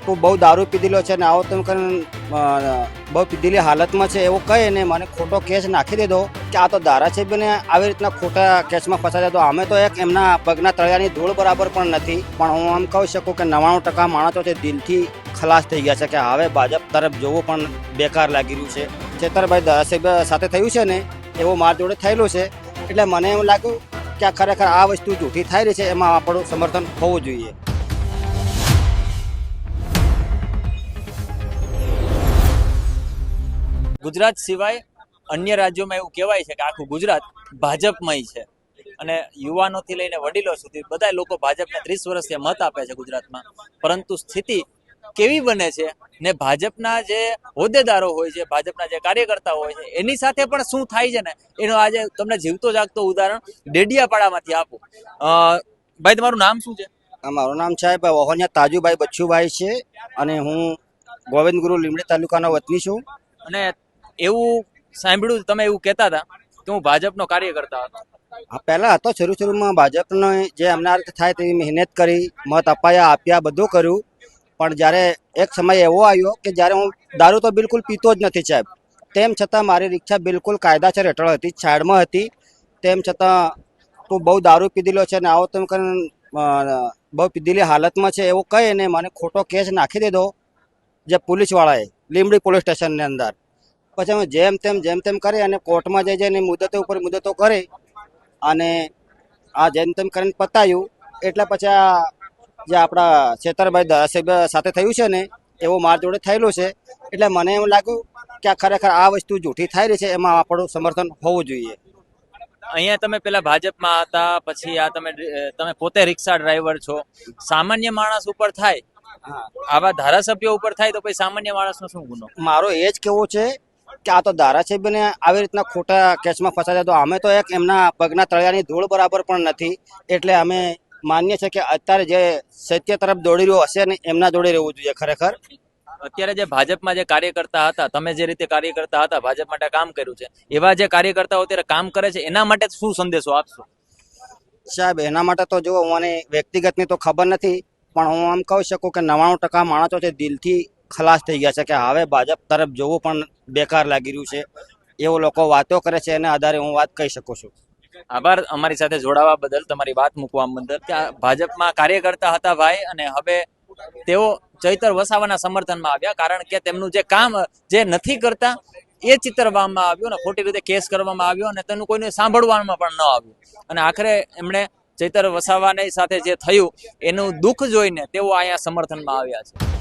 તું બહુ દારૂ પીધેલો છે ને આવો તેમ કરીને બહુ પીધેલી હાલતમાં છે એવું કહે ને મને ખોટો કેસ નાખી દીધો કે આ તો ધારાસભ્યને આવી રીતના ખોટા કેસમાં ફસાયા. તો અમે તો એક એમના પગના તળિયાની ધૂળ બરાબર પણ નથી. પણ હું આમ કહી શકું કે 99% માણસો છે દિલથી ખલાસ થઈ ગયા છે કે હવે ભાજપ તરફ જોવું પણ બેકાર લાગી રહ્યું છે. ચેતરભાઈ ધારાસભ્ય સાથે થયું છે ને એવું મારા જોડે થયેલું છે. એટલે મને એવું લાગ્યું કે આ ખરેખર આ વસ્તુ જૂઠી થઈ રહી છે, એમાં આપણું સમર્થન હોવું જોઈએ. ગુજરાત સિવાય અન્ય રાજ્યોમાં એવું કહેવાય છે કે આખું ગુજરાત ભાજપમય છે અને યુવાનોથી લઈને વડીલો સુધી બધા લોકો ભાજપને 30 વર્ષથી મત આપે છે ગુજરાતમાં. પરંતુ સ્થિતિ કેવી બને છે ને ભાજપના જે હોદ્દેદારો હોય છે, ભાજપના જે કાર્યકર્તાઓ હોય છે, એની સાથે પણ શું થાય છે ને એનો આજે તમને જીવતો જાગતો ઉદાહરણ ડેડિયાપાડામાંથી આપું. ભાઈ, તમારું નામ શું છે? મારું નામ છે વહોનિયા તાજુભાઈ બચ્ચુભાઈ છે અને હું ગોવિંદ ગુરુ લીમડી તાલુકાનો વતની છું. અને એવું સાંભળ્યું તમે એવું કહેતા હતા કે હું ભાજપનો કાર્યકર્તા હતો. હા, પહેલા હતો શરૂમાં ભાજપનો જે એમના રીતે થાય તેવી મહેનત કરી, મત આપ્યા બધું કર્યું. પણ જ્યારે એક સમય એવો આવ્યો કે જ્યારે હું દારૂ તો બિલકુલ પીતો જ નથી સાહેબ, તેમ છતાં મારી રિક્ષા બિલકુલ કાયદાસર હેઠળ હતી, સાઈડમાં હતી. તેમ છતાં તું બહુ દારૂ પીધેલો છે ને આવો તેમ કરીને બહુ પીધેલી હાલતમાં છે એવું કહે ને મને ખોટો કેસ નાખી દીધો જે પોલીસવાળાએ લીમડી પોલીસ સ્ટેશનની અંદર. પછી અમે જેમ તેમ કરી અને કોર્ટમાં જઈને મુદતો ઉપર મુદતો કરી અને આ જેમ તેમ કરીને પતાયું. એટલે પછી આ જે આપણા ચેતરભાઈ ધારાસભ્ય સાથે થયું છે ને એવું મારા જોડે થયેલું છે. એટલે મને એવું લાગ્યું કે આ ખરેખર આ વસ્તુ જૂઠી થઈ રહી છે, એમાં આપણું સમર્થન હોવું જોઈએ. અહીંયા તમે પેલા ભાજપમાં હતા, પછી આ તમે પોતે રિક્ષા ડ્રાઈવર છો. સામાન્ય માણસ ઉપર થાય, આવા ધારાસભ્યો ઉપર થાય તો પછી સામાન્ય માણસનો શું ગુનો? મારો એ જ કેવું છે કે આ તો ધારાસભ્યને આવી રીતના ખોટા કેસમાં ફસાયા. તો અમે તો એક એમના પગના તળિયાની ધૂળ બરાબર પણ નથી. એટલે અમે માનીએ છીએ કે અત્યારે જે સત્ય તરફ દોડી રહ્યો હશે ને એમના જોડે રહેવું જોઈએ. ખરેખર અત્યારે જે ભાજપમાં જે કાર્યકર્તા હતા, તમે જે રીતે કાર્યકર્તા હતા, ભાજપ માટે કામ કર્યું છે, એવા જે કાર્યકર્તાઓ અત્યારે કામ કરે છે એના માટે શું સંદેશો આપશો? સાહેબ, એના માટે તો જો મને વ્યક્તિગતની તો ખબર નથી, પણ હું આમ કહી શકું કે 99% માણસો છે દિલથી ખલાસ થઈ ગયા છે કે હવે ભાજપ તરફ જોવું પણ બેકાર લાગી રહ્યું છે. એવું લોકો વાતો કરે છે, એના આધારે હું વાત કહી શકું છું. આભાર અમારી સાથે જોડાવા બદલ, તમારી વાત મૂકવા બદલ. કે ભાજપમાં કાર્યકર્તા હતા ભાઈ, અને હવે તેઓ ચૈતર વસાવાના સમર્થનમાં આવ્યા, કારણ કે તેમનું જે કામ જે નથી કરતા એ ચિતરવામાં આવ્યું અને ખોટી રીતે કેસ કરવામાં આવ્યો અને તેનું કોઈને સાંભળવામાં પણ ન આવ્યું. અને આખરે એમણે ચૈતર વસાવાની સાથે જે થયું એનું દુઃખ જોઈને તેઓ અહીંયા સમર્થનમાં આવ્યા છે.